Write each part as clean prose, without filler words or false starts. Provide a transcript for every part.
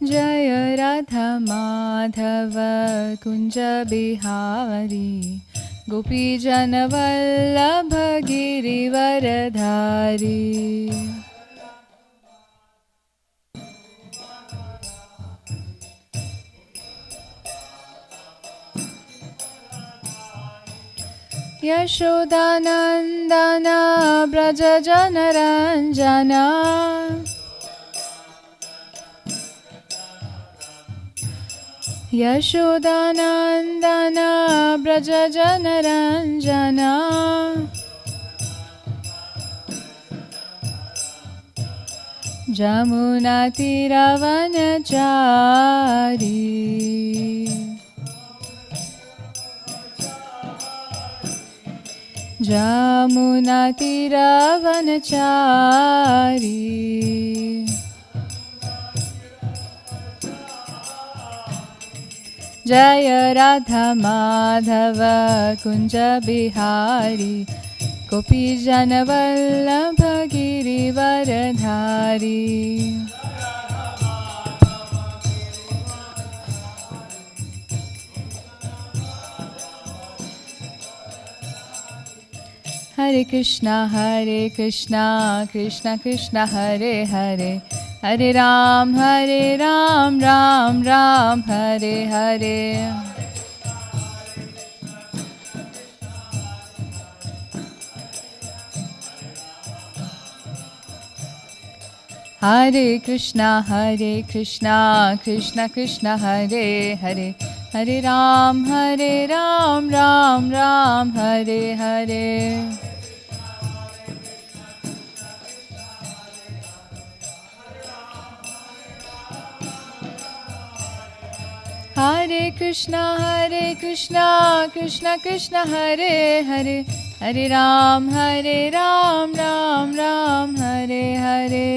जय राधा माधव कुंज बिहारी गोपीजन वल्लभ गिरिवरधारी। यशोदानंदन ब्रज जनरंजना यशोदानंदन ब्रज जनरंजना जमुना तीरवनचारी। जमुना तीरवनचारी। जय राधा माधव कुंज बिहारी गोपीजन वल्लभ गिरिवरधारी। हरे कृष्णा कृष्णा कृष्णा हरे हरे हरे राम राम राम हरे हरे। हरे कृष्णा कृष्णा कृष्णा हरे हरे हरे राम राम हरे हरे। हरे कृष्णा कृष्णा कृष्णा हरे हरे हरे राम राम हरे हरे।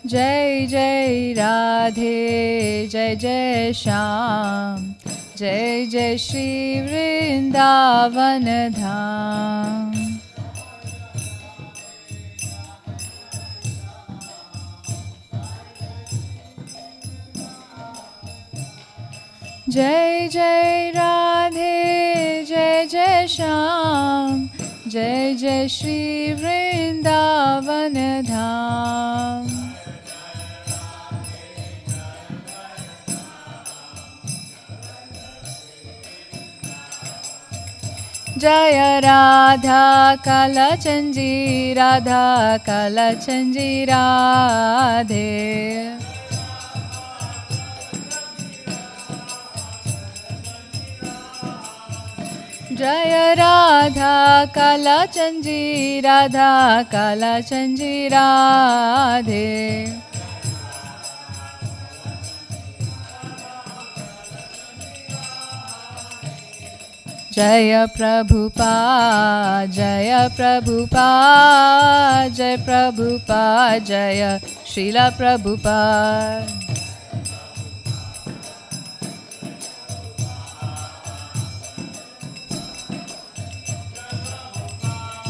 जय जय राधे जय जय श्याम जय जय श्री वृंदावन धाम। जय जय राधे जय जय श्याम जय जय श्री वृंदावन धाम। जय राधा कालचंजी राधे। जय राधा कालचंजी राधे। जय प्रभुपाद जय प्रभुपाद जय प्रभुपाद जय श्रील प्रभुपाद।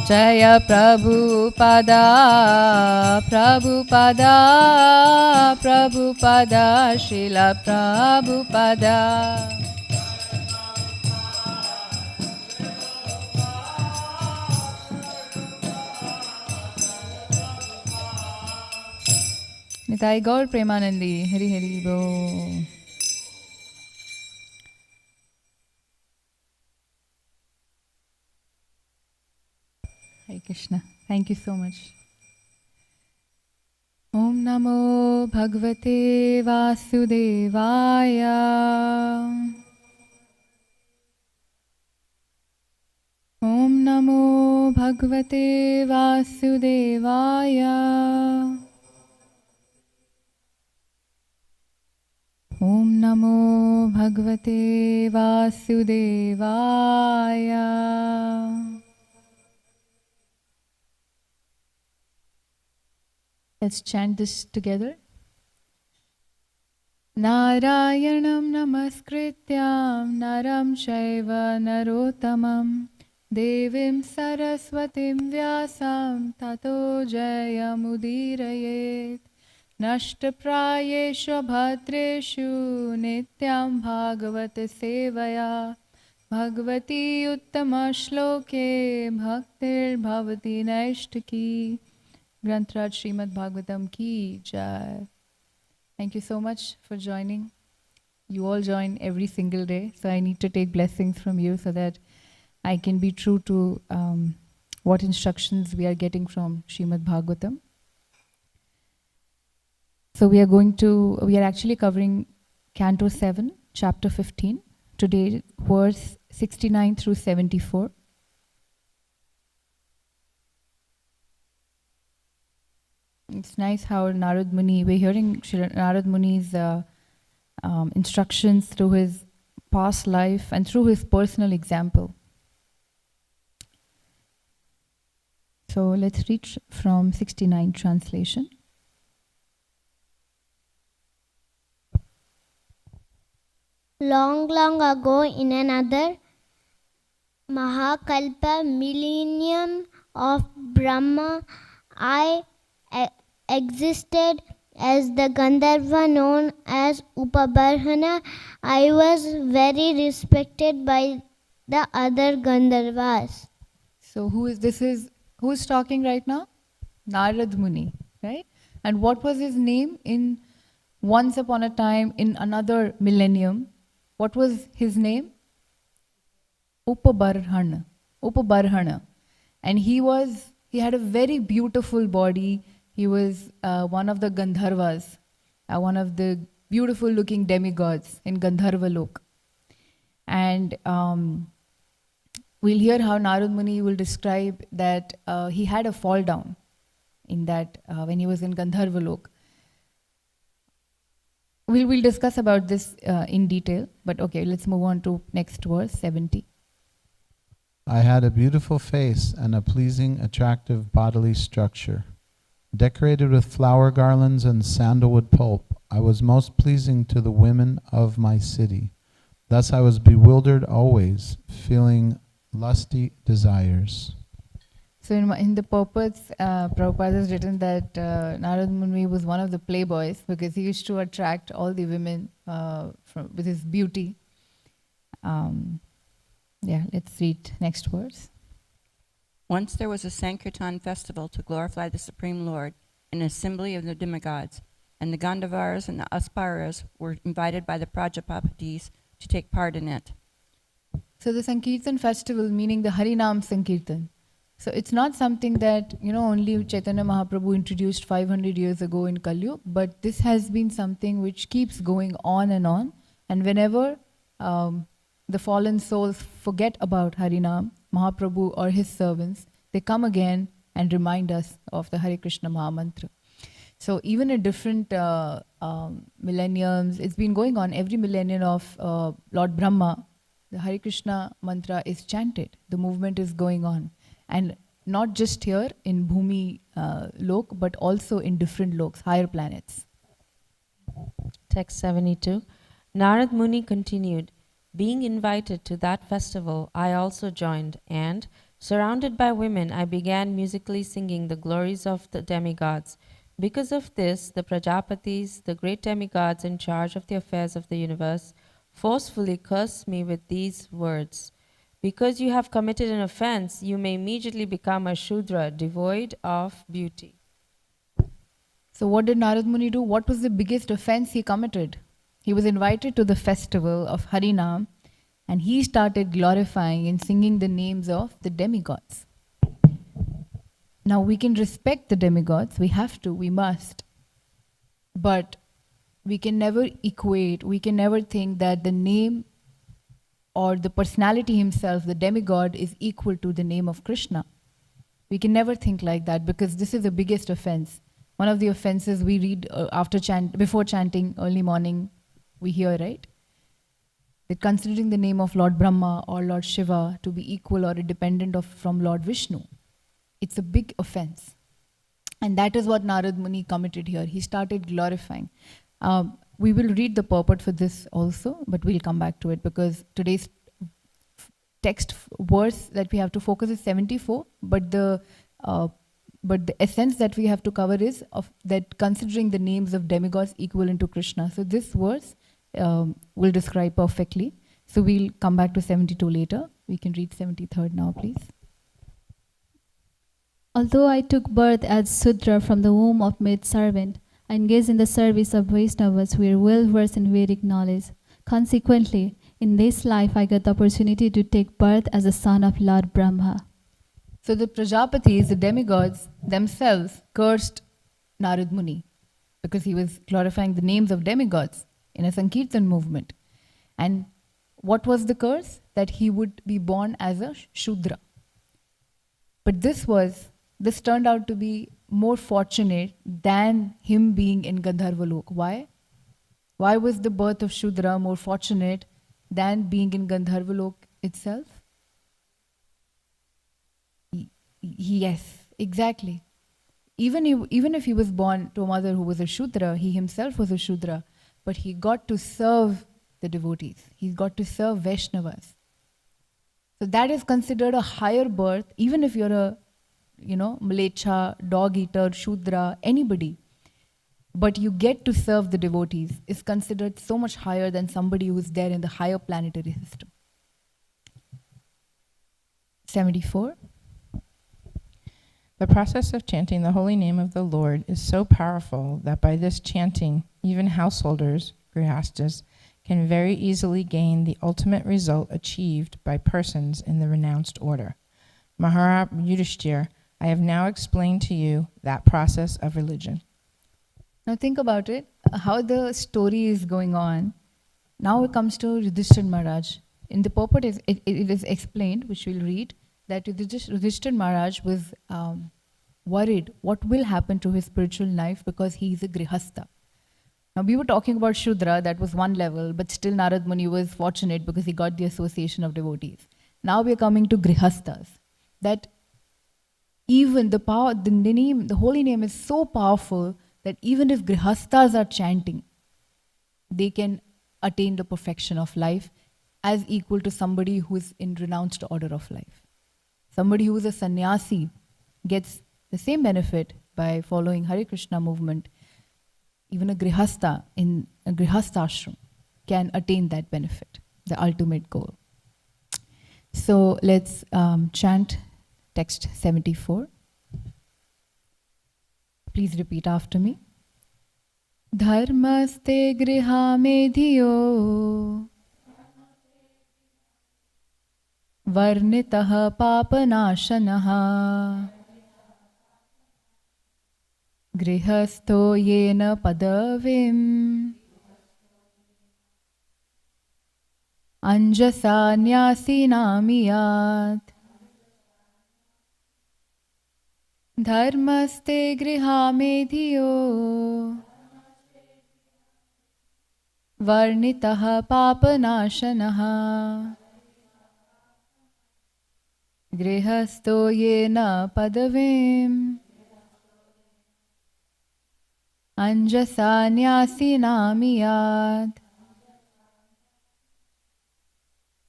जय प्रभुपादा प्रभुपादा प्रभुपादा श्रील प्रभुपादा। निताई गौर प्रेमानंदी हरि हरि बोल। Hare Krishna. Thank you so much. Om Namo Bhagavate Vasudevaya. Om Namo Bhagavate Vasudevaya. Om Namo Bhagavate Vasudevaya. Let's chant this together. Narayanam namaskrityam naram shaiva narottamam Devim Saraswatim Vyasam Tato Jayamudirayet Nashtaprayeshu Bhadreshu Nityam Bhagavata Sevaya Bhagavati Uttama Shloke Bhaktir Bhavati Naishtaki. Grantraj Srimad Bhagavatam Ki Jai. Thank you so much for joining. You all join every single day, so I need to take blessings from you so that I can be true to what instructions we are getting from Srimad Bhagavatam. So we are actually covering Canto 7, Chapter 15. Today, verse 69 through 74. It's nice how Narad Muni, we're hearing Narad Muni's instructions through his past life and through his personal example. So let's read from 69 translation. Long, long ago, in another Mahakalpa millennium of Brahma, I existed as the Gandharva known as Upabarhana. I was very respected by the other Gandharvas. So who is talking right now? Narad Muni, right? And what was his name in once upon a time in another millennium? What was his name? Upabarhana. Upabarhana. And he had a very beautiful body. He was one of the Gandharvas, one of the beautiful looking demigods in Gandharva Lok. And we'll hear how Narad Muni will describe that he had a fall down in that when he was in Gandharva Lok. We'll discuss about this in detail, but okay, let's move on to next verse, 70. I had a beautiful face and a pleasing, attractive bodily structure. Decorated with flower garlands and sandalwood pulp, I was most pleasing to the women of my city. Thus I was bewildered always, feeling lusty desires. So in the purports, Prabhupada has written that Narad Muni was one of the playboys because he used to attract all the women with his beauty. Let's read next verse. Once there was a Sankirtan festival to glorify the Supreme Lord in an assembly of the demigods, and the Gandharvas and the Asparas were invited by the Prajapatis to take part in it. So the Sankirtan festival, meaning the Harinam Sankirtan. So it's not something that, only Chaitanya Mahaprabhu introduced 500 years ago in Kali, but this has been something which keeps going on. And whenever the fallen souls forget about Harinam, Mahaprabhu or his servants, they come again and remind us of the Hare Krishna Mahamantra. So even in different millenniums, it's been going on. Every millennium of Lord Brahma, the Hare Krishna mantra is chanted. The movement is going on. And not just here in Bhumi Lok, but also in different loks, higher planets. Text 72. Narad Muni continued, being invited to that festival, I also joined, and, surrounded by women, I began musically singing the glories of the demigods. Because of this, the Prajapatis, the great demigods in charge of the affairs of the universe, forcefully cursed me with these words. Because you have committed an offense, you may immediately become a Shudra, devoid of beauty. So what did Narad Muni do? What was the biggest offense he committed? He was invited to the festival of Harinam, and he started glorifying and singing the names of the demigods. Now we can respect the demigods, we have to, we must. But we can never equate, we can never think that the name or the personality himself, the demigod, is equal to the name of Krishna. We can never think like that because this is the biggest offense. One of the offenses we read before chanting early morning, we hear, right? That considering the name of Lord Brahma or Lord Shiva to be equal or independent from Lord Vishnu. It's a big offense. And that is what Narad Muni committed here. He started glorifying. We will read the purport for this also, but we'll come back to it because today's verse that we have to focus is 74, but the essence that we have to cover is of that considering the names of demigods equivalent to Krishna. So this verse will describe perfectly. So we'll come back to 72 later. We can read 73rd now, please. Although I took birth as Sudra from the womb of maid servant, I engaged in the service of Vaishnavas who were well versed in Vedic knowledge. Consequently, in this life I got the opportunity to take birth as a son of Lord Brahma. So the Prajapatis, the demigods themselves, cursed Narad Muni because he was glorifying the names of demigods in a Sankirtan movement. And what was the curse? That he would be born as a Shudra. But this turned out to be more fortunate than him being in Gandharvalok. Why? Why was the birth of Shudra more fortunate than being in Gandharvalok itself? Yes, exactly. Even if he was born to a mother who was a Shudra, he himself was a Shudra, but he got to serve the devotees. He got to serve Vaishnavas. So that is considered a higher birth, even if you're a, Mlecha, dog eater, Shudra, anybody. But you get to serve the devotees is considered so much higher than somebody who is there in the higher planetary system. 74. The process of chanting the holy name of the Lord is so powerful that by this chanting, even householders, grihastas, can very easily gain the ultimate result achieved by persons in the renounced order. Maharaj Yudhishthir, I have now explained to you that process of religion. Now think about it, how the story is going on. Now it comes to Yudhishthir Maharaj. In the purport, it is explained, which we'll read, that Yudhishthir Maharaj was worried what will happen to his spiritual life because he is a grihastha. Now we were talking about Shudra, that was one level, but still Narad Muni was fortunate because he got the association of devotees. Now we are coming to grihasthas. That even the power, the holy name is so powerful that even if grihasthas are chanting, they can attain the perfection of life as equal to somebody who is in renounced order of life. Somebody who is a sannyasi gets the same benefit by following Hare Krishna movement. Even a grihastha in a grihastha ashram can attain that benefit, the ultimate goal. So let's chant text 74. Please repeat after me. Dharmaste grihame dhiyo varnitaha papanashanaha grihastho yena padavim anjasa nyasinamiyat dharmaste grihame dhiyo varnitaha papanashanaha grihastho yena padavim anjasa nyasinamiyat.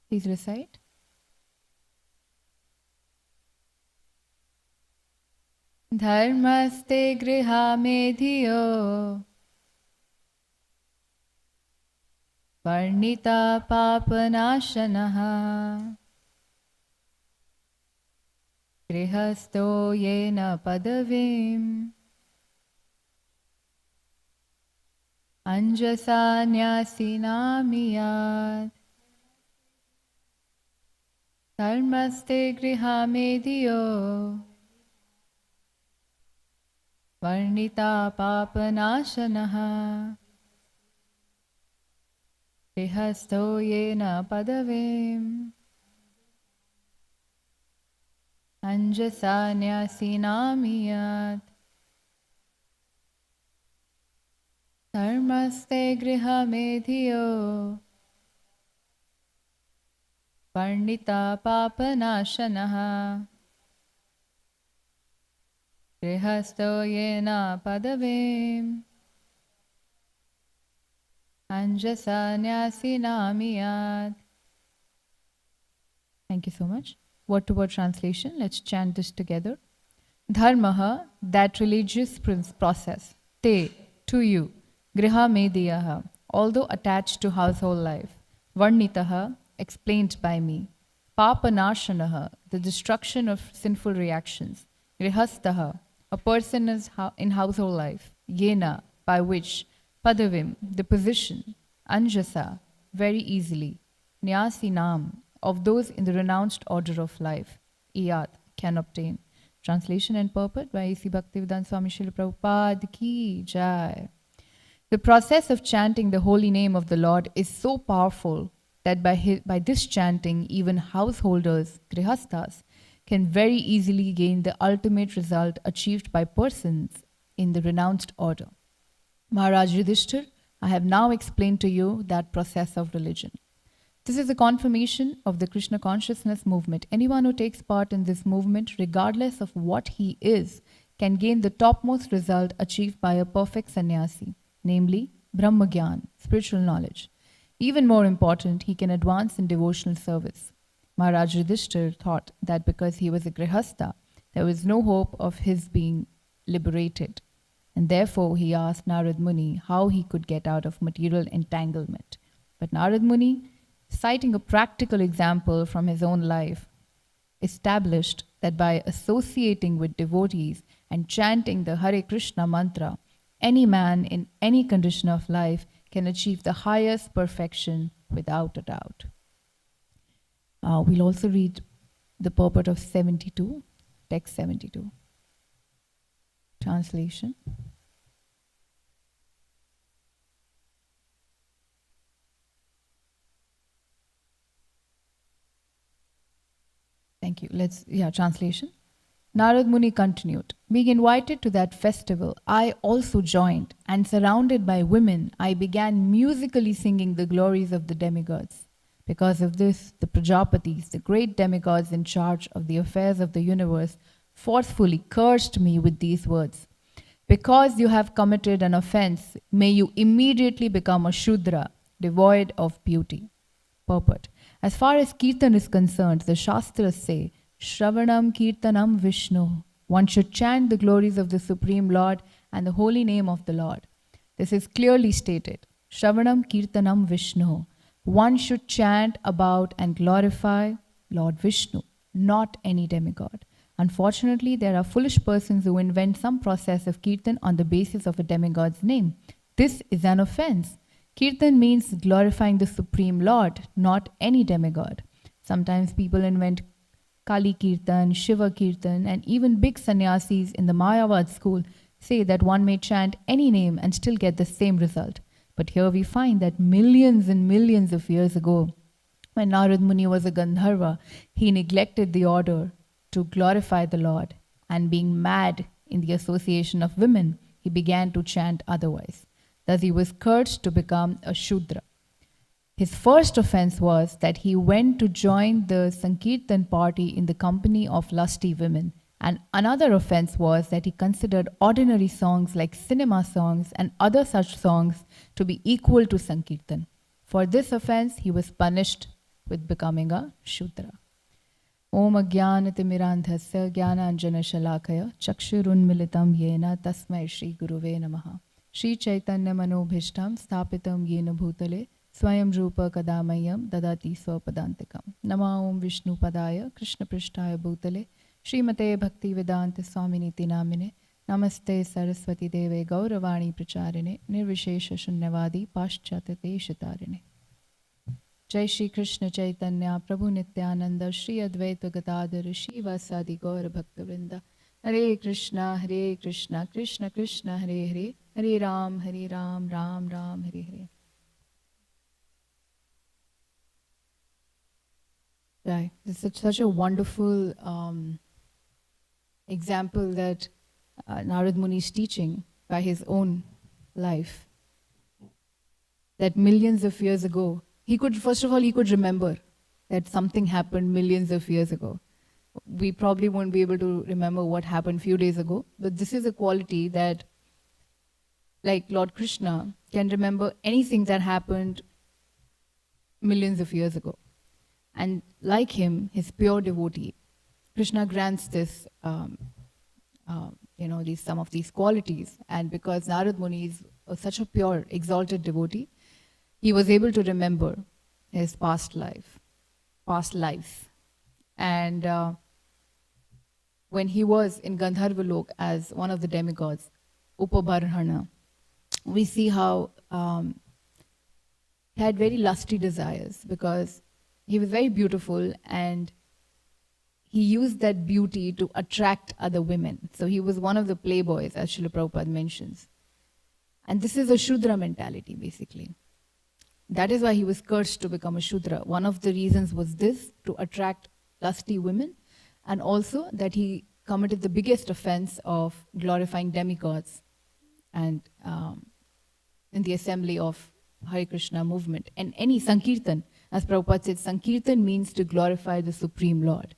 Please recite. Dharmaste grihame dhiyo varnita papanashanaha grihastho yena padavim anjasa nyasinamiyat. Dharmaste grihame dhiyo varnita papanashanaha grihastho yena padavim anjasa nyasinamiyat. Dharmaste grihame dhiyo varnita papanashanaha grihastho yena padavim anjasa nyasinamiyat. Thank you so much. Word to word translation. Let's chant this together. Dharmaha, that religious process. Te, to you. Griha mediyaha, although attached to household life. Varnitaha, explained by me. Papanashanaha, the destruction of sinful reactions. Grihastaha, a person in household life. Yena, by which. Padavim, the position. Anjasa, very easily. Nyasinam, of those in the renounced order of life. Iyat, can obtain. Translation and purport by A.C. Bhaktivedanta Swami Srila Prabhupada ki jai. The process of chanting the holy name of the Lord is so powerful that by this chanting, even householders, grihasthas, can very easily gain the ultimate result achieved by persons in the renounced order. Maharaj Yudhishthir, I have now explained to you that process of religion. This is a confirmation of the Krishna consciousness movement. Anyone who takes part in this movement, regardless of what he is, can gain the topmost result achieved by a perfect sannyasi, namely Brahmagyan, spiritual knowledge. Even more important, he can advance in devotional service. Maharaj Yudhishthir thought that because he was a grihastha, there was no hope of his being liberated. And therefore he asked Narad Muni how he could get out of material entanglement. But Narad Muni, citing a practical example from his own life, established that by associating with devotees and chanting the Hare Krishna mantra, any man in any condition of life can achieve the highest perfection without a doubt. We'll also read the purport of 72, text 72. Translation. Thank you. Translation. Narad Muni continued, being invited to that festival, I also joined, and surrounded by women, I began musically singing the glories of the demigods. Because of this, the Prajapatis, the great demigods in charge of the affairs of the universe, forcefully cursed me with these words. Because you have committed an offense, may you immediately become a Shudra, devoid of beauty. Purport. As far as Kirtan is concerned, the Shastras say, Shravanam Kirtanam Vishnu. One should chant the glories of the Supreme Lord and the holy name of the Lord. This is clearly stated. Shravanam Kirtanam Vishnu. One should chant about and glorify Lord Vishnu, not any demigod. Unfortunately, there are foolish persons who invent some process of Kirtan on the basis of a demigod's name. This is an offense. Kirtan means glorifying the Supreme Lord, not any demigod. Sometimes people invent Kali Kirtan, Shiva Kirtan, and even big sannyasis in the Mayavad school say that one may chant any name and still get the same result. But here we find that millions and millions of years ago, when Narad Muni was a Gandharva, he neglected the order to glorify the Lord, and being mad in the association of women, he began to chant otherwise. Thus he was cursed to become a Shudra. His first offense was that he went to join the Sankirtan party in the company of lusty women. And another offense was that he considered ordinary songs like cinema songs and other such songs to be equal to Sankirtan. For this offense, he was punished with becoming a Shudra. Om Ajnanatimirandhasya Jnananjana Shalakaya Chakshurunmilitam Yena Tasmai Shri Guruve Namaha. Shri Chaitanya Manobhishtam Sthapitam Yena Bhutale Swayam Rupa Kadamayam Dadati Swapadantikam. Nama Om Vishnu Padaya Krishna Prishtaya Bhutale Srimate Bhakti Vedanta Swaminiti Namine Namaste Saraswati Deve Gauravani Pracharine Nirvishesha Shunyavadi Paschate Shatarine. Jai Shri Krishna Chaitanya Prabhu Nityananda Shri Advaita Gadadhara Shri Vasadi Gaura Bhakta Vrinda. Hare Krishna Krishna Krishna Hare Hare Hare Ram Ram Ram Hare Hare. Right. This is such a wonderful example that Narad Muni is teaching by his own life. That millions of years ago, he could remember that something happened millions of years ago. We probably won't be able to remember what happened a few days ago, but this is a quality that, like Lord Krishna, can remember anything that happened millions of years ago. And like him, his pure devotee, Krishna grants this, some of these qualities. And because Narad Muni is such a pure, exalted devotee, he was able to remember his past lives. And when he was in Gandharvalok as one of the demigods, Upabarhana, we see how he had very lusty desires because he was very beautiful and he used that beauty to attract other women. So he was one of the playboys, as Srila Prabhupada mentions. And this is a Shudra mentality, basically. That is why he was cursed to become a Shudra. One of the reasons was this, to attract lusty women, and also that he committed the biggest offense of glorifying demigods and in the assembly of Hare Krishna movement. And any Sankirtan, as Prabhupada said, Sankirtan means to glorify the Supreme Lord.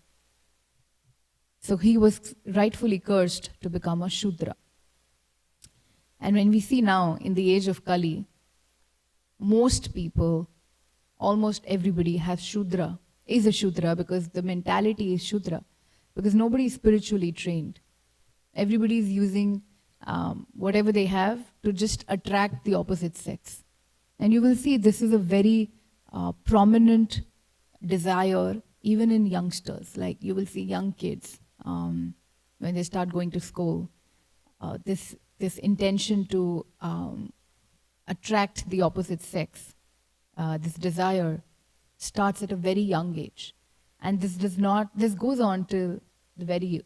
So he was rightfully cursed to become a Shudra. And when we see now, in the age of Kali, most people, almost everybody is a Shudra because the mentality is Shudra. Because nobody is spiritually trained. Everybody is using whatever they have to just attract the opposite sex. And you will see this is a very prominent desire even in youngsters. Like you will see young kids when they start going to school, this intention to attract the opposite sex, this desire starts at a very young age. And this goes on till the very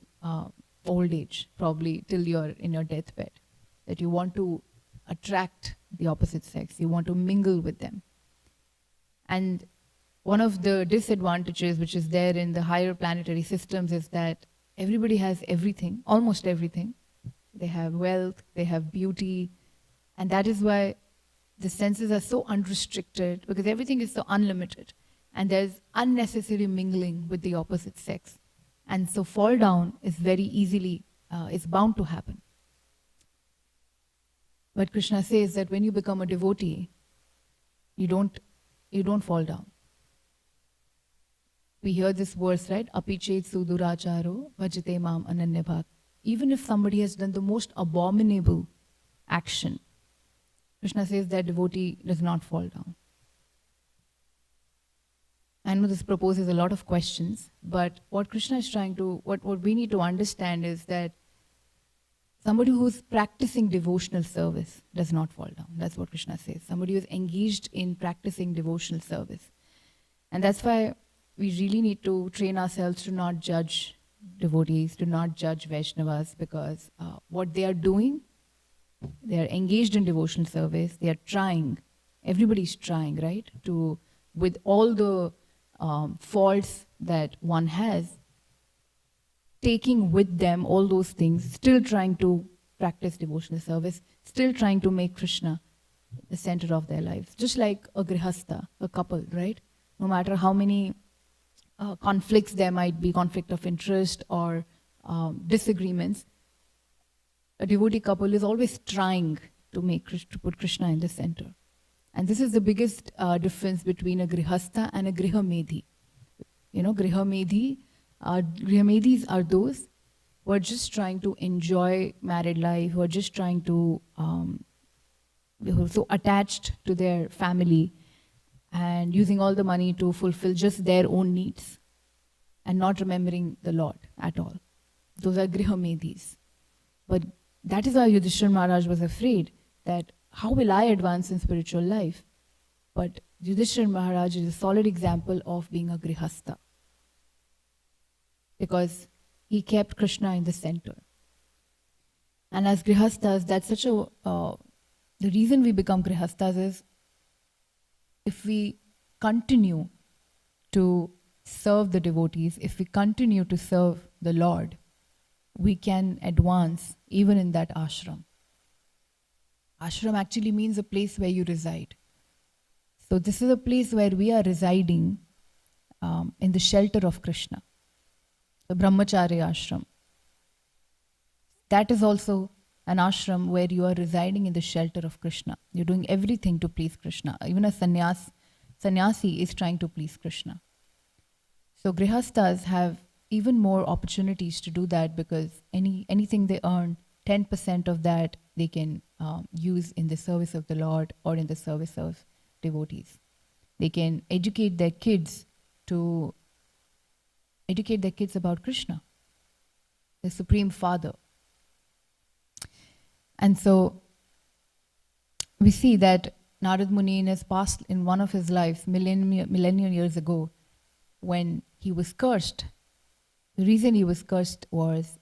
old age, probably till you're in your deathbed, that you want to attract the opposite sex, you want to mingle with them. And one of the disadvantages which is there in the higher planetary systems is that everybody has everything, almost everything. They have wealth, they have beauty, and that is why the senses are so unrestricted, because everything is so unlimited. And there's unnecessary mingling with the opposite sex. And so fall down is very easily, is bound to happen. But Krishna says that when you become a devotee, you don't fall down. We hear this verse, right? Apichet suduracharo vajite mam ananyabhak. Even if somebody has done the most abominable action, Krishna says that devotee does not fall down. I know this proposes a lot of questions, but what Krishna is trying to, what we need to understand is that somebody who's practicing devotional service does not fall down. That's what Krishna says. Somebody who's engaged in practicing devotional service. And that's why we really need to train ourselves to not judge devotees, to not judge Vaishnavas, because what they are doing, they are engaged in devotional service, they are trying, everybody's trying, right? With all the faults that one has, taking with them all those things, still trying to practice devotional service, still trying to make Krishna the center of their lives. Just like a grihastha, a couple, right? No matter how many conflicts there might be, conflict of interest or disagreements, a devotee couple is always trying to put Krishna in the center. And this is the biggest difference between a grihastha and a grihamedhi. You know, grihamedhis are those who are just trying to enjoy married life, who are just trying to, who are so attached to their family and using all the money to fulfill just their own needs and not remembering the Lord at all. Those are grihamedhis. But that is why Yudhishthira Maharaj was afraid that how will I advance in spiritual life? But Yudhishthira Maharaj is a solid example of being a grihastha, because he kept Krishna in the center. And as grihasthas, that's such a, the reason we become grihasthas is if we continue to serve the devotees, if we continue to serve the Lord, we can advance even in that ashram. Ashram actually means a place where you reside. So this is a place where we are residing in the shelter of Krishna, the Brahmacharya ashram. That is also an ashram where you are residing in the shelter of Krishna. You're doing everything to please Krishna. Even a sannyasi is trying to please Krishna. So grihastas have even more opportunities to do that, because anything they earn, 10% of that they can use in the service of the Lord or in the service of devotees. They can educate their kids about Krishna, the Supreme Father. And so we see that Narad Muni in his past, in one of his lives, millennium years ago, when he was cursed, the reason he was cursed was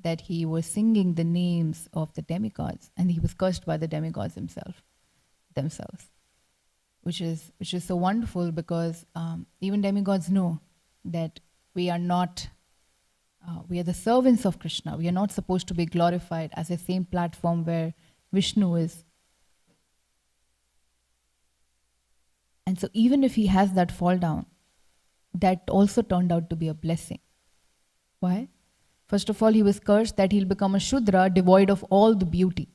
that he was singing the names of the demigods, and he was cursed by the demigods themselves, which is so wonderful, because even demigods know that we are not, we are the servants of Krishna. We are not supposed to be glorified as the same platform where Vishnu is. And so even if he has that fall down, that also turned out to be a blessing. Why? First of all, he was cursed that he'll become a Shudra devoid of all the beauty.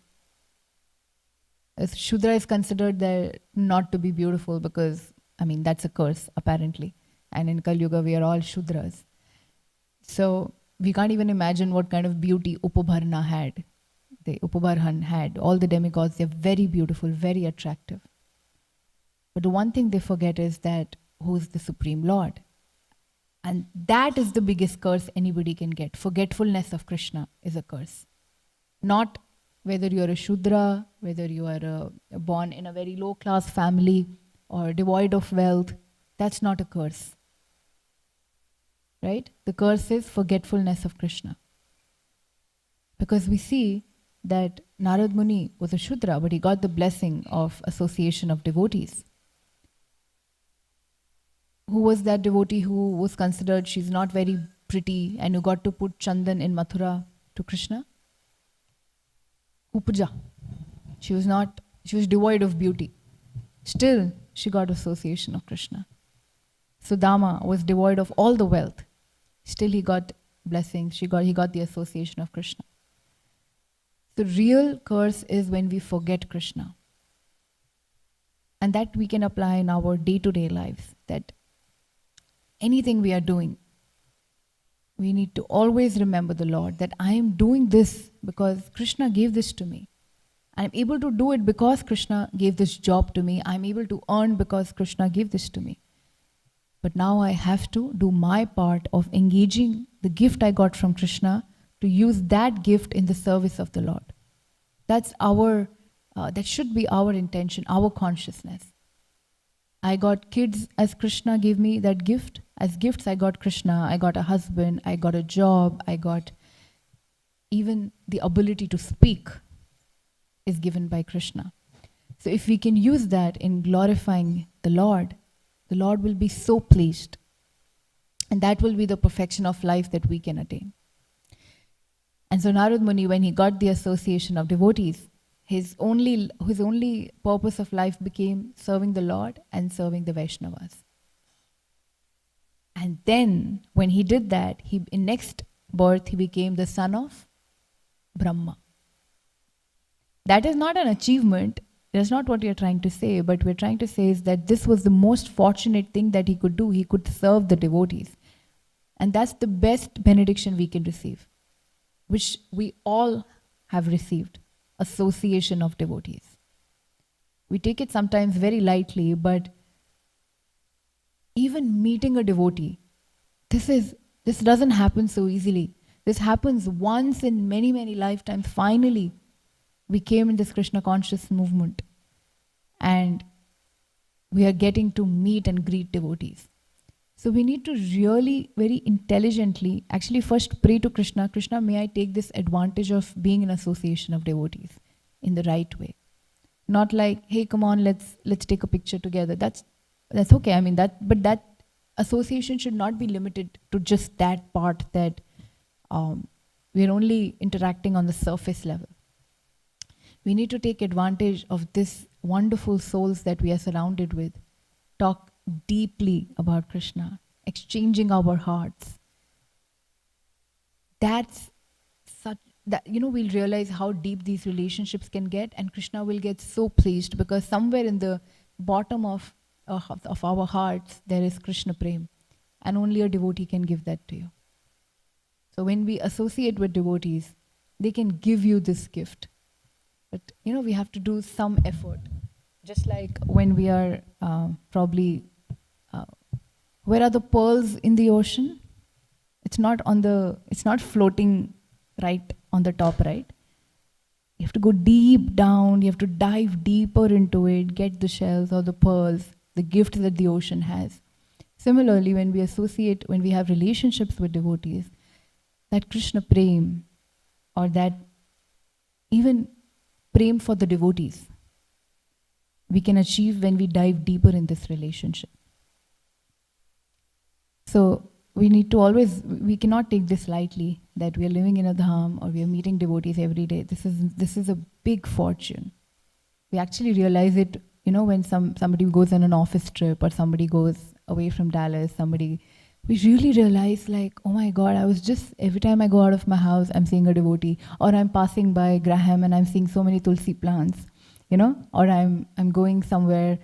As Shudra is considered there not to be beautiful because, that's a curse apparently. And in Kali Yuga, we are all Shudras. So we can't even imagine what kind of beauty Upabharana had. The Upabharhan had. All the demigods, they're very beautiful, very attractive. But the one thing they forget is that who's the Supreme Lord? And that is the biggest curse anybody can get. Forgetfulness of Krishna is a curse. Not whether you're a Shudra, whether you are born in a very low class family or devoid of wealth, that's not a curse. Right? The curse is forgetfulness of Krishna. Because we see that Narad Muni was a Shudra, but he got the blessing of association of devotees. Who was that devotee who was considered she's not very pretty and who got to put Chandan in Mathura to Krishna? Upaja. She was devoid of beauty. Still, she got association of Krishna. Sudama was devoid of all the wealth. Still, he got blessings. He got the association of Krishna. The real curse is when we forget Krishna. And that we can apply in our day-to-day lives. That anything we are doing, we need to always remember the Lord, that I am doing this because Krishna gave this to me. I am able to do it because Krishna gave this job to me. I am able to earn because Krishna gave this to me. But now I have to do my part of engaging the gift I got from Krishna to use that gift in the service of the Lord. That's that should be our intention, our consciousness. I got kids as Krishna gave me that gift. As gifts, I got Krishna. I got a husband. I got a job. I got even the ability to speak is given by Krishna. So if we can use that in glorifying the Lord will be so pleased. And that will be the perfection of life that we can attain. And so Narad Muni, when he got the association of devotees, his only purpose of life became serving the Lord and serving the Vaishnavas. And then, when he did that, in next birth, he became the son of Brahma. That is not an achievement. That's not what we are trying to say. But we're trying to say is that this was the most fortunate thing that he could do. He could serve the devotees. And that's the best benediction we can receive, which we all have received. Association of devotees. We take it sometimes very lightly, but even meeting a devotee, this doesn't happen so easily. This happens once in many, many lifetimes. Finally, we came in this Krishna conscious movement and we are getting to meet and greet devotees. So we need to really very intelligently actually first pray to Krishna. Krishna, may I take this advantage of being in association of devotees in the right way. Not like, hey, come on, let's take a picture together. That's okay. But that association should not be limited to just that part that we're only interacting on the surface level. We need to take advantage of this wonderful souls that we are surrounded with. Talk deeply about Krishna, exchanging our hearts. We'll realize how deep these relationships can get, and Krishna will get so pleased because somewhere in the bottom of our hearts there is Krishna Prem, and only a devotee can give that to you. So when we associate with devotees, they can give you this gift. But we have to do some effort. Just like when we are where are the pearls in the ocean? It's not floating right on the top, right? You have to go deep down, you have to dive deeper into it, get the shells or the pearls, the gift that the ocean has. Similarly, when we have relationships with devotees, that Krishna prem, or that even prem for the devotees, we can achieve when we dive deeper in this relationship. So we cannot take this lightly, that we are living in a dham or we are meeting devotees every day. This is a big fortune. We actually realize it, when somebody goes on an office trip or somebody goes away from Dallas, we really realize like, oh my God, every time I go out of my house, I'm seeing a devotee, or I'm passing by Graham and I'm seeing so many tulsi plants, or I'm going somewhere.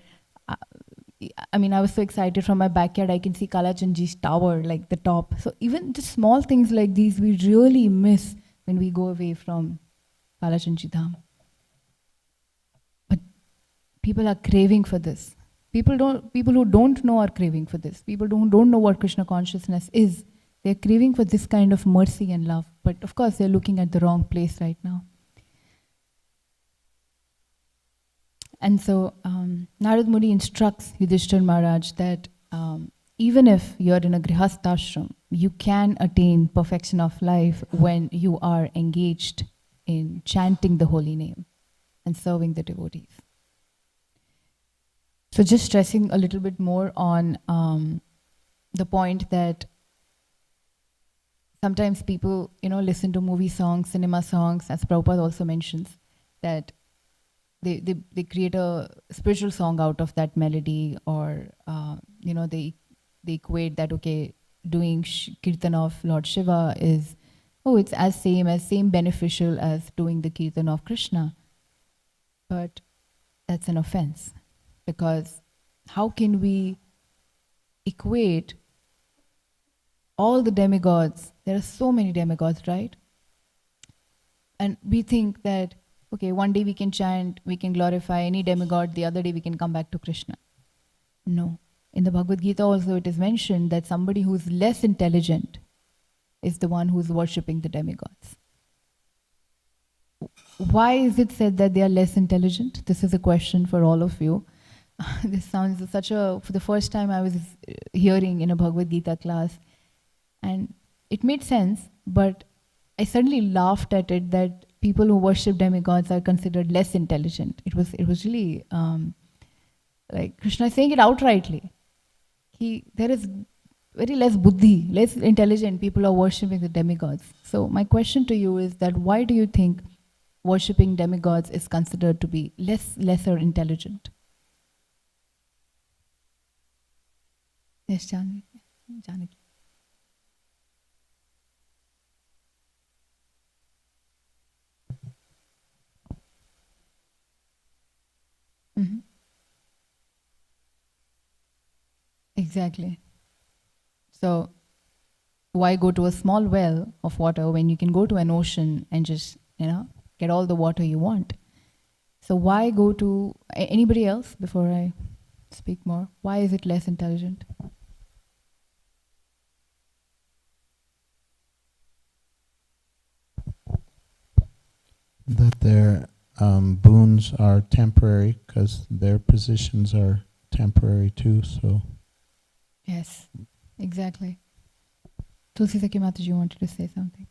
I was so excited from my backyard, I can see Kalachandji's tower, like the top. So even just small things like these, we really miss when we go away from Kalachandji Dham. But people are craving for this. People who don't know are craving for this. People who don't know what Krishna consciousness is, they're craving for this kind of mercy and love. But of course, they're looking at the wrong place right now. And so Narad Muni instructs Yudhishthira Maharaj that even if you're in a grihastashram, you can attain perfection of life when you are engaged in chanting the holy name and serving the devotees. So just stressing a little bit more on the point that sometimes people, listen to movie songs, cinema songs, as Prabhupada also mentions, that they create a spiritual song out of that melody, or they equate that, okay, doing kirtan of Lord Shiva is, it's same beneficial as doing the kirtan of Krishna. But that's an offense, because how can we equate all the demigods? There are so many demigods, right? And we think that, okay, one day we can chant, we can glorify any demigod, the other day we can come back to Krishna. No. In the Bhagavad Gita also it is mentioned that somebody who's less intelligent is the one who's worshipping the demigods. Why is it said that they are less intelligent? This is a question for all of you. This sounds for the first time I was hearing in a Bhagavad Gita class, and it made sense, but I suddenly laughed at it that people who worship demigods are considered less intelligent. It was really like Krishna is saying it outrightly. There is very less buddhi, less intelligent people are worshipping the demigods. So my question to you is that why do you think worshipping demigods is considered to be lesser intelligent? Yes, Janaki. Mm-hmm. Exactly. So why go to a small well of water when you can go to an ocean and just, get all the water you want? So why go to anybody else before I speak more? Why is it less intelligent? That their boons are temporary, because their positions are temporary too. So yes, exactly. Tulsi Saki Mataji wanted to say something.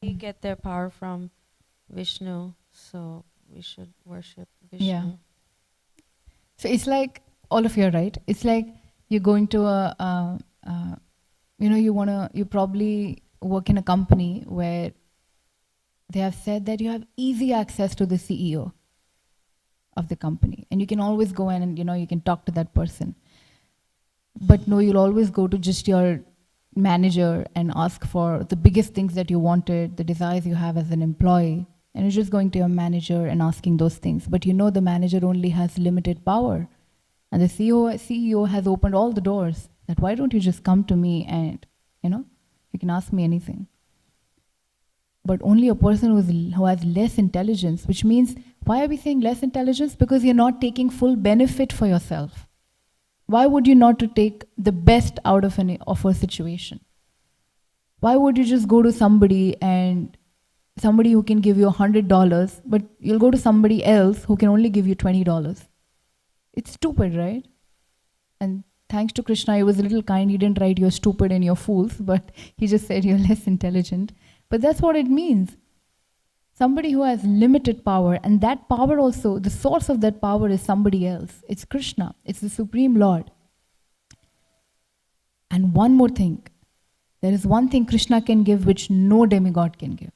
We get their power from Vishnu, so we should worship Vishnu. Yeah. So it's like, all of you are right. It's like you're going to you probably work in a company where they have said that you have easy access to the CEO of the company, and you can always go in and you can talk to that person. But no, you'll always go to just your manager and ask for the biggest things that you wanted, the desires you have as an employee, and you're just going to your manager and asking those things. But the manager only has limited power. And the CEO has opened all the doors that why don't you just come to me and, you can ask me anything. But only a person who has less intelligence, which means, why are we saying less intelligence? Because you're not taking full benefit for yourself. Why would you not to take the best out of a situation? Why would you just go to somebody who can give you $100, but you'll go to somebody else who can only give you $20? It's stupid, right? And thanks to Krishna, he was a little kind. He didn't write you're stupid and you're fools, but he just said you're less intelligent. But that's what it means. Somebody who has limited power, and that power also, the source of that power is somebody else. It's Krishna. It's the Supreme Lord. And one more thing. There is one thing Krishna can give which no demigod can give.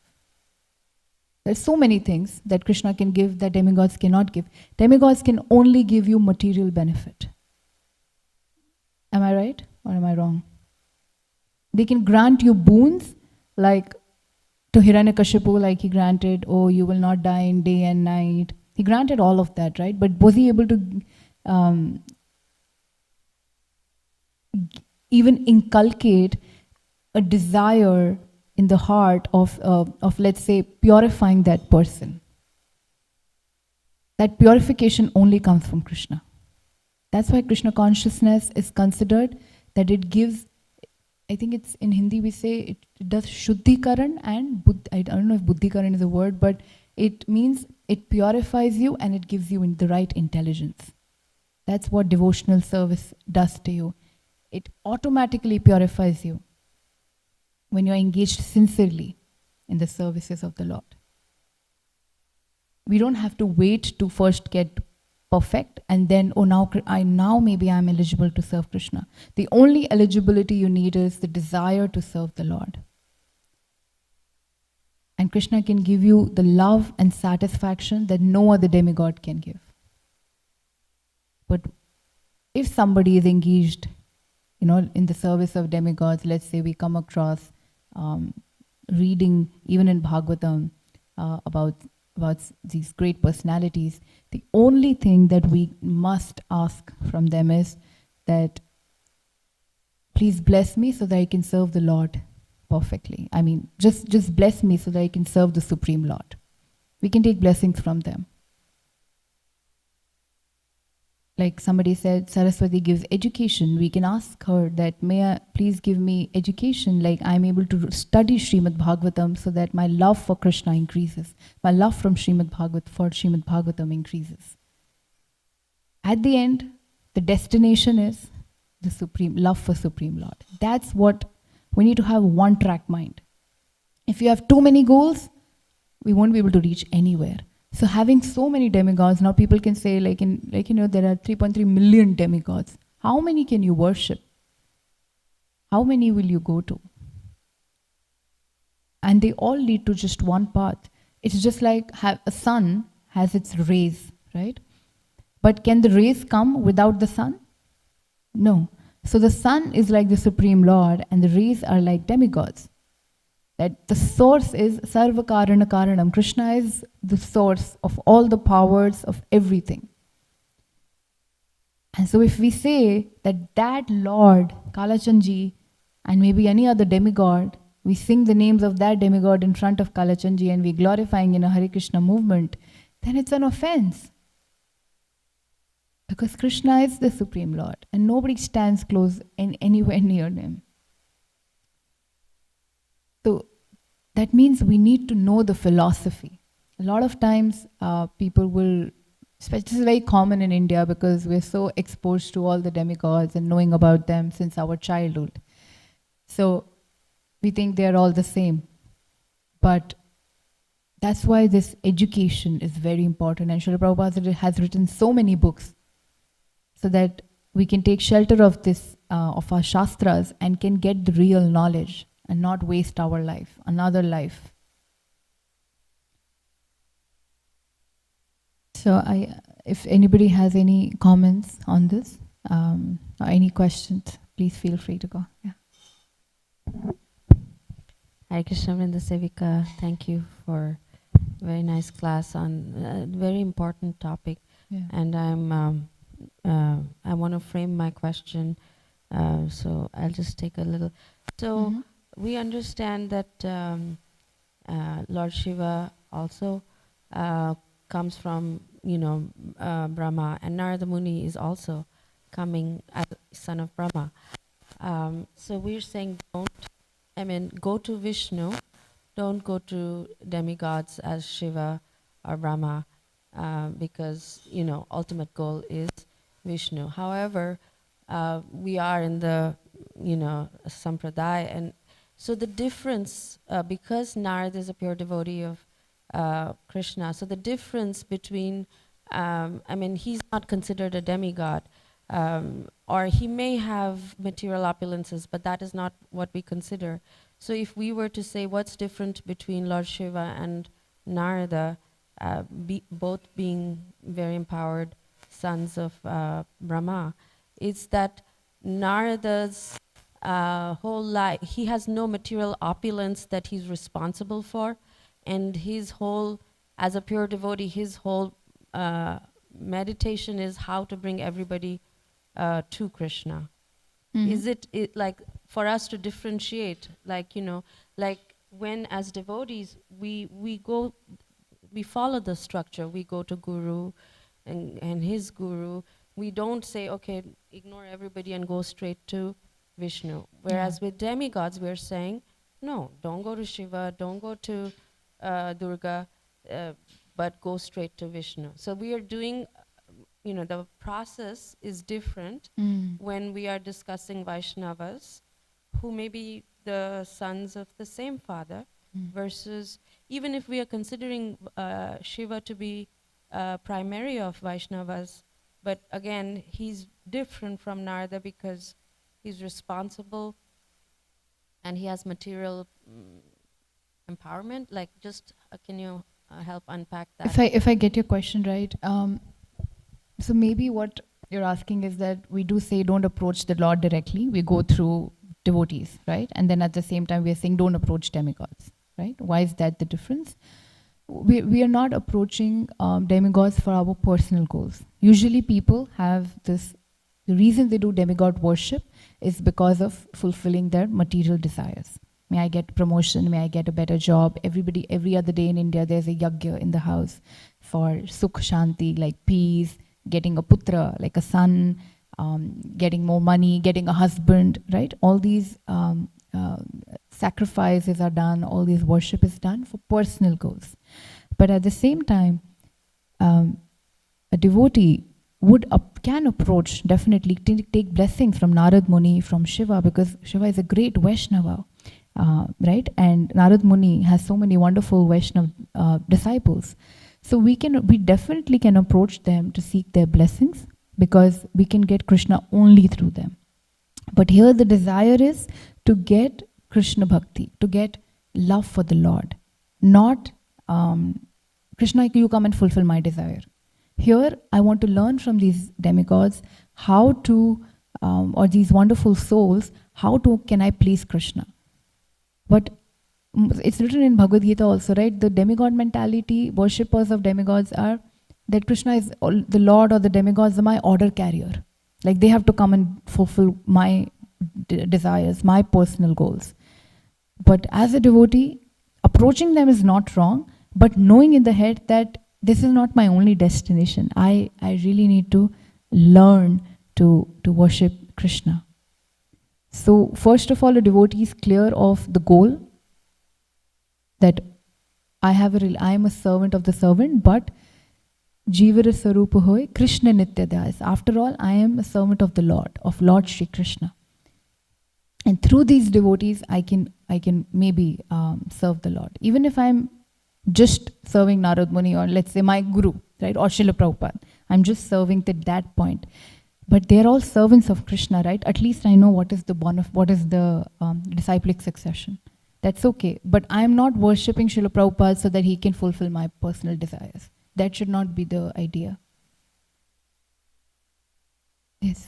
There's so many things that Krishna can give that demigods cannot give. Demigods can only give you material benefit. Am I right or am I wrong? They can grant you boons like to Hiranyakashipu, like he granted, oh, you will not die in day and night. He granted all of that, right? But was he able to even inculcate a desire in the heart of let's say, purifying that person? That purification only comes from Krishna. That's why Krishna consciousness is considered that it gives, I think it's in Hindi we say it does Shuddhikaran and I don't know if Buddhikaran is a word, but it means it purifies you and it gives you the right intelligence. That's what devotional service does to you. It automatically purifies you when you're engaged sincerely in the services of the Lord. We don't have to wait to first get perfect and then, oh, now maybe I'm eligible to serve Krishna. The only eligibility you need is the desire to serve the Lord. And Krishna can give you the love and satisfaction that no other demigod can give. But if somebody is engaged, in the service of demigods, let's say we come across reading even in Bhagavatam about these great personalities, the only thing that we must ask from them is that, please bless me so that I can serve the Lord perfectly. I mean, just bless me so that I can serve the Supreme Lord. We can take blessings from them. Like somebody said, Saraswati gives education. We can ask her that, may I please give me education, like I'm able to study Srimad Bhagavatam so that my love for Krishna increases. My love from Srimad Bhagavatam increases. At the end, the destination is the supreme love for Supreme Lord. That's what we need to have, one track mind. If you have too many goals, we won't be able to reach anywhere. So having so many demigods, now people can say there are 3.3 million demigods. How many can you worship? How many will you go to? And they all lead to just one path. It's just like a sun has its rays, right? But can the rays come without the sun? No. So the sun is like the Supreme Lord and the rays are like demigods. That the source is Sarva Karana Karanam. Krishna is the source of all the powers of everything. And so if we say that Lord, Kalachandji, and maybe any other demigod, we sing the names of that demigod in front of Kalachandji and we're glorifying in a Hare Krishna movement, then it's an offense. Because Krishna is the Supreme Lord and nobody stands close anywhere near him. So that means we need to know the philosophy. A lot of times people will, this is very common in India because we're so exposed to all the demigods and knowing about them since our childhood. So we think they're all the same. But that's why this education is very important. And Srila Prabhupada has written so many books so that we can take shelter of this, of our Shastras and can get the real knowledge and not waste our life, another life. So if anybody has any comments on this, or any questions, please feel free to go. Yeah. Hare Krishna Vrinda Sevika, thank you for a very nice class on a very important topic. Yeah. And I'm I want to frame my question, so I'll just take a little. So Mhm. we understand that Lord Shiva also comes from, Brahma, and Narada Muni is also coming as son of Brahma. So we're saying go to Vishnu, don't go to demigods as Shiva or Brahma, because ultimate goal is Vishnu. However, we are in the sampradaya, and so the difference, because Narada is a pure devotee of Krishna, so the difference between he's not considered a demigod, or he may have material opulences, but that is not what we consider. So if we were to say what's different between Lord Shiva and Narada, both being very empowered sons of Brahma, it's that Narada's whole life, he has no material opulence that he's responsible for, and his whole, as a pure devotee, his whole meditation is how to bring everybody to Krishna. Mhm. Is it like for us to differentiate, like when as devotees we follow the structure, we go to Guru and his Guru. We don't say, okay, ignore everybody and go straight to Vishnu. Whereas with demigods, we're saying, no, don't go to Shiva, don't go to Durga, but go straight to Vishnu. So we are doing, the process is different Mm. when we are discussing Vaishnavas, who may be the sons of the same father, versus even if we are considering Shiva to be primary of Vaishnavas, but again, he's different from Narada because he's responsible and he has material empowerment. Like, just can you help unpack that? If I get your question right, so maybe what you're asking is that we do say don't approach the Lord directly. We go through devotees, right? And then at the same time, we are saying don't approach demigods, right? Why is that the difference? We are not approaching demigods for our personal goals. Usually, people have this. The reason they do demigod worship is because of fulfilling their material desires. May I get promotion? May I get a better job? Every other day in India, there's a yagya in the house for sukh shanti, like peace, getting a putra, like a son, getting more money, getting a husband, right? All these sacrifices are done, all these worship is done for personal goals. But at the same time, a devotee can approach, definitely take blessings from Narad Muni, from Shiva, because Shiva is a great Vaishnava, right? And Narad Muni has so many wonderful Vaishnava disciples. So we definitely can approach them to seek their blessings, because we can get Krishna only through them. But here the desire is to get Krishna Bhakti, to get love for the Lord, not Krishna, you come and fulfill my desire. Here, I want to learn from these demigods how to, or these wonderful souls, can I please Krishna? But it's written in Bhagavad Gita also, right? The demigod mentality, worshippers of demigods are that Krishna is the Lord, or the demigods are my order carrier. Like they have to come and fulfill my desires, my personal goals. But as a devotee, approaching them is not wrong, but knowing in the head that this is not my only destination. I really need to learn to worship Krishna. So first of all, a devotee is clear of the goal, that I am a servant of the servant, but Jivara Sarupa Hoy, Krishna Nitya Das. After all, I am a servant of the Lord, of Lord Shri Krishna. And through these devotees, I can maybe serve the Lord. Even if I'm just serving Narad Muni, or let's say my Guru, right, or Srila Prabhupada, I'm just serving at that point. But they're all servants of Krishna, right? At least I know what is the disciplic succession. That's okay. But I'm not worshipping Srila Prabhupada so that he can fulfill my personal desires. That should not be the idea. Yes.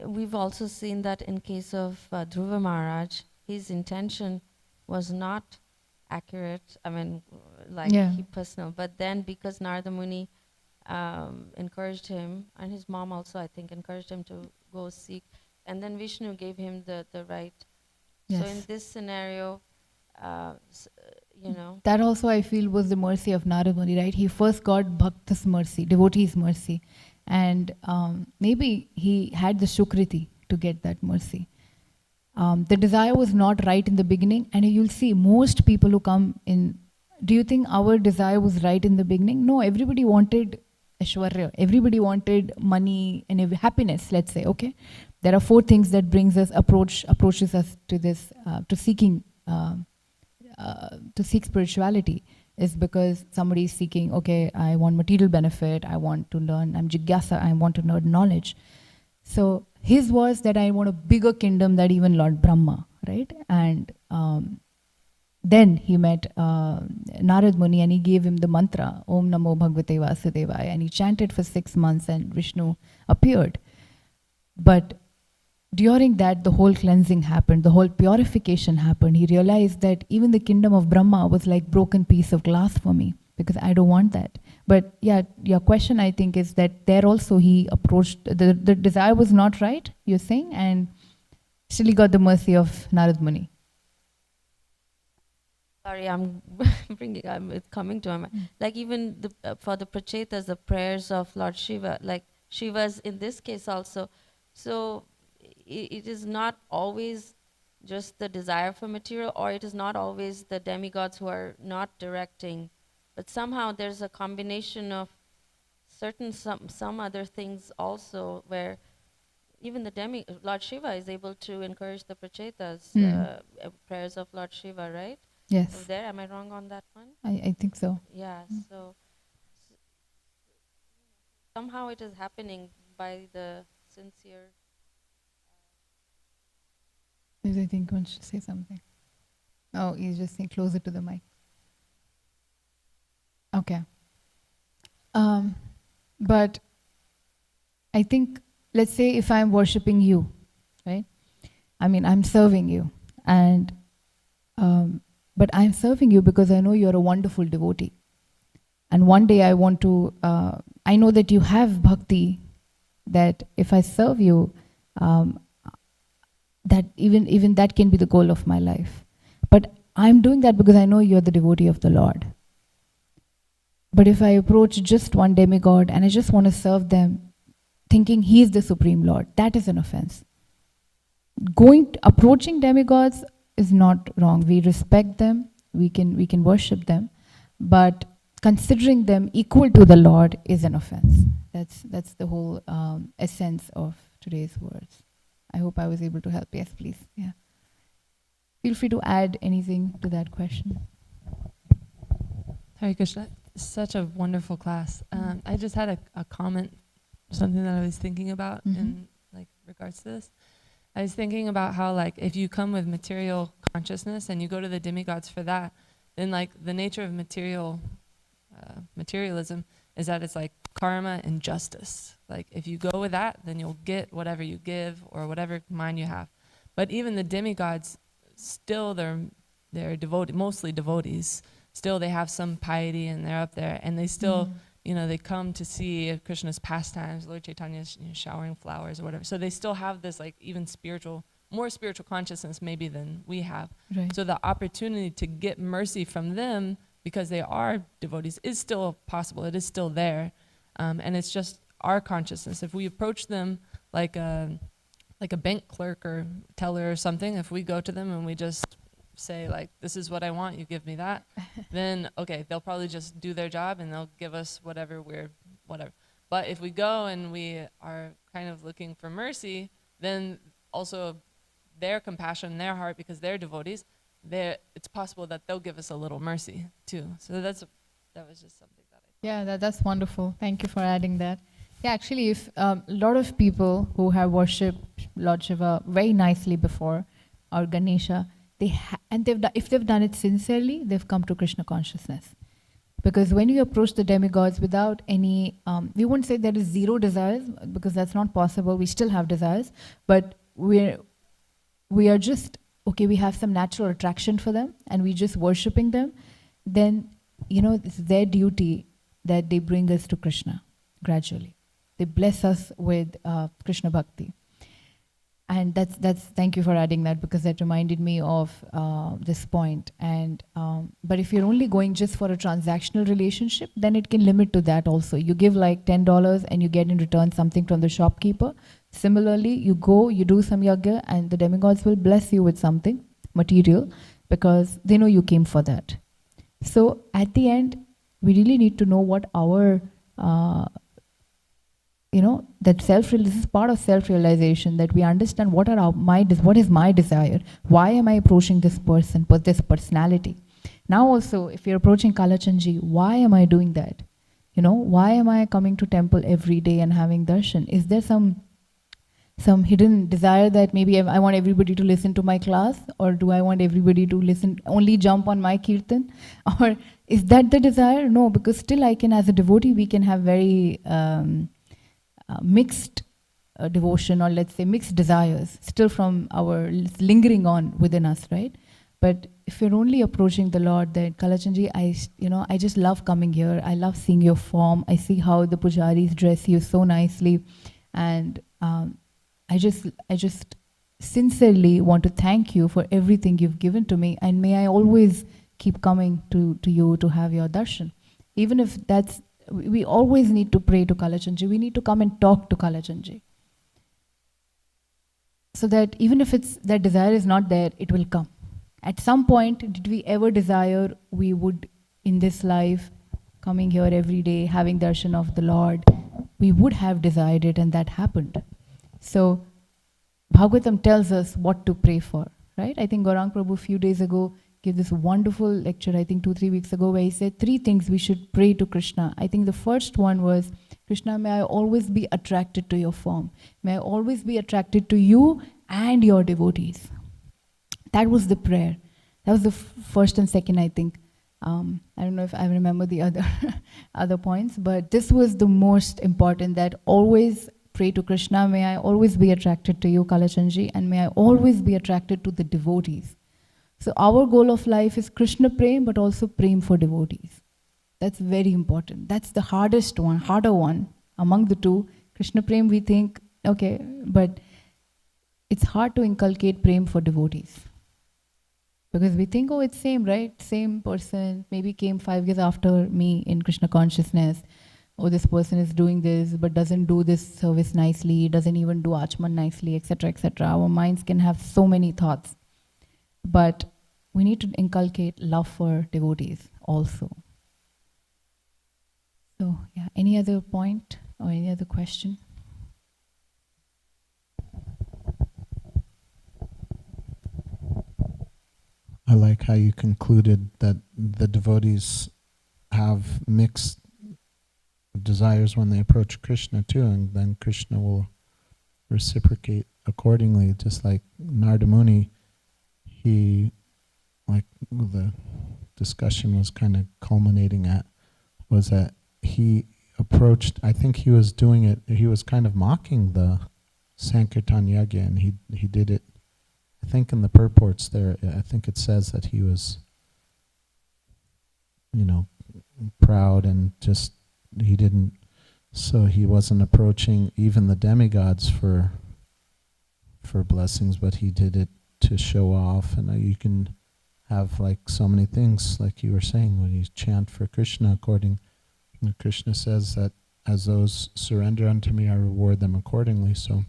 We've also seen that in case of Dhruva Maharaj, his intention was not accurate. He personal. But then because Narada Muni encouraged him, and his mom also, I think, encouraged him to go seek. And then Vishnu gave him the right. So in Yes. this scenario, you know, That also I feel was the mercy of Narad Muni, right? He first got bhakta's mercy, devotee's mercy. And maybe he had the shukriti to get that mercy. The desire was not right in the beginning, and you'll see most people who come in. Do you think our desire was right in the beginning? No, everybody wanted Aishwarya. Everybody wanted money and happiness, let's say, okay? There are 4 things that approaches us to this, to seeking, to seek spirituality, is because somebody is seeking, okay, I want material benefit, I want to learn, I'm jigyasa, I want to learn knowledge. So his was that I want a bigger kingdom than even Lord Brahma, right? And then he met Narad Muni and he gave him the mantra, Om Namo Bhagavate Vasudevaya, and he chanted for 6 months and Vishnu appeared. But during that, the whole cleansing happened, the whole purification happened. He realized that even the kingdom of Brahma was like broken piece of glass for me, because I don't want that. But yeah, your question, I think, is that there also he approached, the desire was not right, you're saying, and still he got the mercy of Narad Muni. Sorry, I'm it's coming to my mind. Like even for the prachetas, the prayers of Lord Shiva, like Shiva's in this case also. So it is not always just the desire for material, or it is not always the demigods who are not directing, but somehow there's a combination of some other things also, where even the Lord Shiva is able to encourage the prachetas, prayers of Lord Shiva, right? Yes. Over there, am I wrong on that one? I think so. Yeah, so somehow it is happening by the sincere. I think one should say something. Oh, he's just saying closer to the mic. Okay. But I think, let's say if I'm worshipping you, right? I mean, I'm serving you, and but I'm serving you because I know you're a wonderful devotee. And one day I want to, I know that you have bhakti, that if I serve you, that even that can be the goal of my life. But I'm doing that because I know you're the devotee of the Lord. But if I approach just one demigod and I just want to serve them, thinking he is the Supreme Lord, that is an offense. Approaching demigods is not wrong. We respect them, we can worship them, but considering them equal to the Lord is an offense. That's the whole essence of today's words. I hope I was able to help. Yes, please. Yeah. Feel free to add anything to that question. Hare Krishna. Such a wonderful class. I just had a comment, something that I was thinking about in like regards to this. I was thinking about how, like, if you come with material consciousness and you go to the demigods for that, then like the nature of materialism is that it's like karma and justice. Like if you go with that, then you'll get whatever you give or whatever mind you have. But even the demigods, still they're mostly devotees. Still they have some piety and they're up there, and they still, you know, they come to see Krishna's pastimes, Lord Chaitanya's showering flowers or whatever. So they still have this like even more spiritual consciousness maybe than we have. Right. So the opportunity to get mercy from them because they are devotees is still possible. It is still there. And it's just our consciousness. If we approach them like a bank clerk or teller or something, if we go to them and we just say like, this is what I want, you give me that, then okay, they'll probably just do their job and they'll give us whatever. But if we go and we are kind of looking for mercy, then also their compassion, their heart, because they're devotees, it's possible that they'll give us a little mercy too. So that was just something that I thought. Yeah, that's wonderful. Thank you for adding that. Yeah, actually, if a lot of people who have worshipped Lord Shiva very nicely before, or Ganesha, if they've done it sincerely, they've come to Krishna consciousness. Because when you approach the demigods without any, we won't say there is zero desires, because that's not possible. We still have desires, but we are just, okay, we have some natural attraction for them, and we just worshipping them, then, you know, it's their duty that they bring us to Krishna. gradually. They bless us with Krishna Bhakti. And that's thank you for adding that, because that reminded me of this point. And but if you're only going just for a transactional relationship, then it can limit to that also. You give like $10 and you get in return something from the shopkeeper. Similarly, you go, you do some yagya, and the demigods will bless you with something material because they know you came for that. So at the end, we really need to know what our that this is part of self-realization, that we understand what is my desire, why am I approaching this person, this personality. Now also, if you're approaching Kalachandji, why am I doing that? Why am I coming to temple every day and having darshan? Is there some hidden desire that maybe I want everybody to listen to my class, or do I want everybody to only jump on my kirtan? Or is that the desire? No, because still I can, as a devotee, we can have very mixed devotion, or let's say mixed desires, still from our lingering on within us, right? But if you're only approaching the Lord, then Kalachandji, I just love coming here. I love seeing your form. I see how the pujaris dress you so nicely, and I just sincerely want to thank you for everything you've given to me, and may I always keep coming to you to have your darshan. Even if we always need to pray to Kalachandji. We need to come and talk to Kalachandji. So that even if that desire is not there, it will come. At some point, did we ever desire we would, in this life, coming here every day, having darshan of the Lord, we would have desired it, and that happened. So Bhagavatam tells us what to pray for, right? I think Gaurang Prabhu a few days ago gave this wonderful lecture, I think 2-3 weeks ago, where he said 3 things we should pray to Krishna. I think the first one was, Krishna, may I always be attracted to your form. May I always be attracted to you and your devotees. That was the prayer. That was the first and second, I think. I don't know if I remember the other points, but this was the most important, that always pray to Krishna, may I always be attracted to you, Kalachandji, and may I always be attracted to the devotees. So our goal of life is Krishna Prem, but also Prem for devotees. That's very important. That's the harder one among the two. Krishna Prem, we think, okay, but it's hard to inculcate Prem for devotees. Because we think, oh, it's same, right? Same person, maybe came 5 years after me in Krishna consciousness. Oh, this person is doing this, but doesn't do this service nicely, doesn't even do Achman nicely, etc., etc. Our minds can have so many thoughts. But we need to inculcate love for devotees also. So, yeah, any other point or any other question? I like how you concluded that the devotees have mixed desires when they approach Krishna too, and then Krishna will reciprocate accordingly. Just like Narada Muni, he, like the discussion was kind of culminating at, was that he approached, I think he was doing it, he was kind of mocking the Sankirtan Yagya, and he did it, I think in the purports there, I think it says that he was, proud and just, he wasn't approaching even the demigods for blessings, but he did it to show off. And you can have like so many things, like you were saying, when you chant for Krishna, Krishna says that as those surrender unto me, I reward them accordingly. So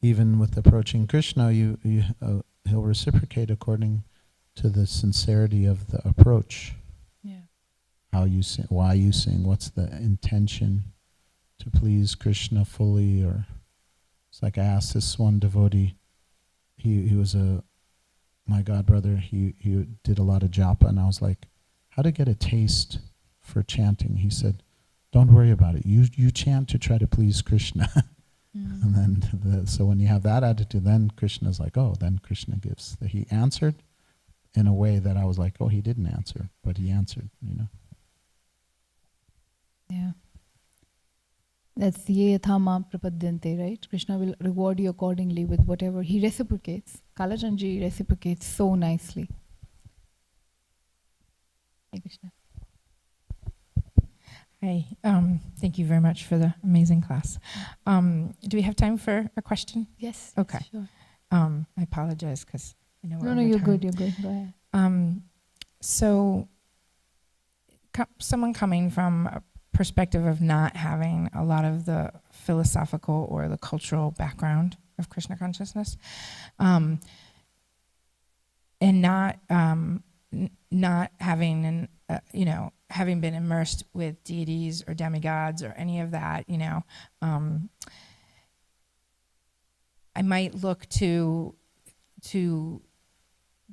even with approaching Krishna, he'll reciprocate according to the sincerity of the approach. Yeah. How you sing, why you sing, what's the intention to please Krishna fully. Or it's like I asked this one devotee, he was my god brother, he did a lot of japa, and I was like, how to get a taste for chanting? He said, don't worry about it, you chant to try to please Krishna. And then so when you have that attitude, then Krishna's like, oh, then Krishna gives. He answered in a way that I was like, oh, he didn't answer, but he answered, Yeah. That's ye yathama prapadyante, right? Krishna will reward you accordingly with whatever. He reciprocates. Kalachandji reciprocates so nicely. Hey Krishna. Hi. Thank you very much for the amazing class. Do we have time for a question? Yes. Okay. Sure. I apologize because I know we're No, over you're time. good. You're good. Go ahead. So, someone coming from a perspective of not having a lot of the philosophical or the cultural background of Krishna consciousness, and not having having been immersed with deities or demigods or any of that, I might look to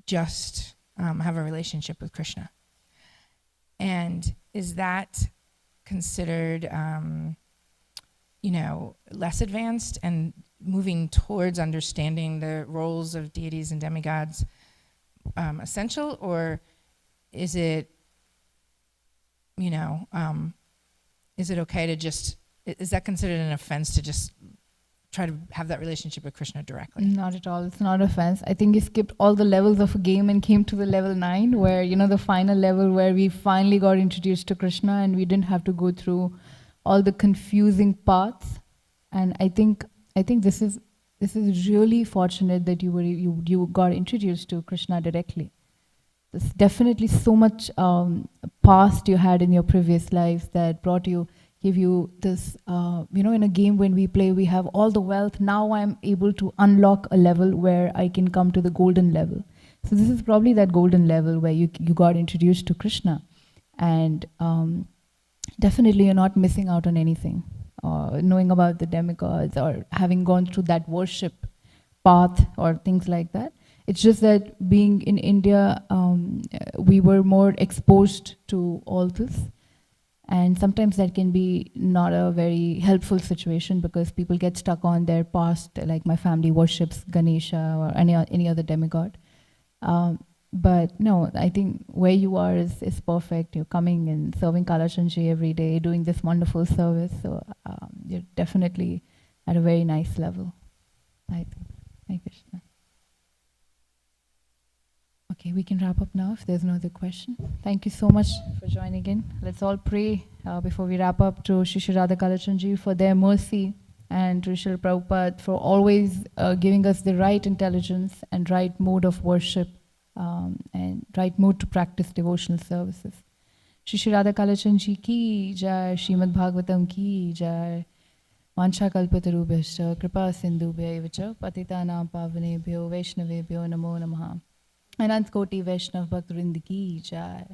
just have a relationship with Krishna. And is that considered, less advanced and moving towards understanding the roles of deities and demigods essential, or is it, is it okay to just, is that considered an offense to just try to have that relationship with Krishna directly? Not at all. It's not offense. I think he skipped all the levels of a game and came to the level 9, where, the final level where we finally got introduced to Krishna and we didn't have to go through all the confusing paths. And I think this is really fortunate that you got introduced to Krishna directly. There's definitely so much past you had in your previous lives that give you this, in a game when we play, we have all the wealth. Now I'm able to unlock a level where I can come to the golden level. So this is probably that golden level where you got introduced to Krishna. And definitely you're not missing out on anything. Knowing about the demigods or having gone through that worship path or things like that. It's just that being in India, we were more exposed to all this. And sometimes that can be not a very helpful situation because people get stuck on their past, like my family worships Ganesha or any other demigod. But no, I think where you are is perfect. You're coming and serving Kalachanji every day, doing this wonderful service. So you're definitely at a very nice level, I think. Hare Krishna. Okay, we can wrap up now if there's no other question. Thank you so much for joining in. Let's all pray before we wrap up to Shri Shri Radha Kalachanji for their mercy and to Srila Prabhupada for always giving us the right intelligence and right mode of worship and right mode to practice devotional services. Shri Shri Radha Kalachanji ki jai, Srimad Bhagavatam ki jai. Vancha kalpatarubhyascha kripa sindhubhya patitanam pavanebhyo vaishnavebhyo namo namaha. Anant Koti Vaishnav Bhaktivinoda ki jai.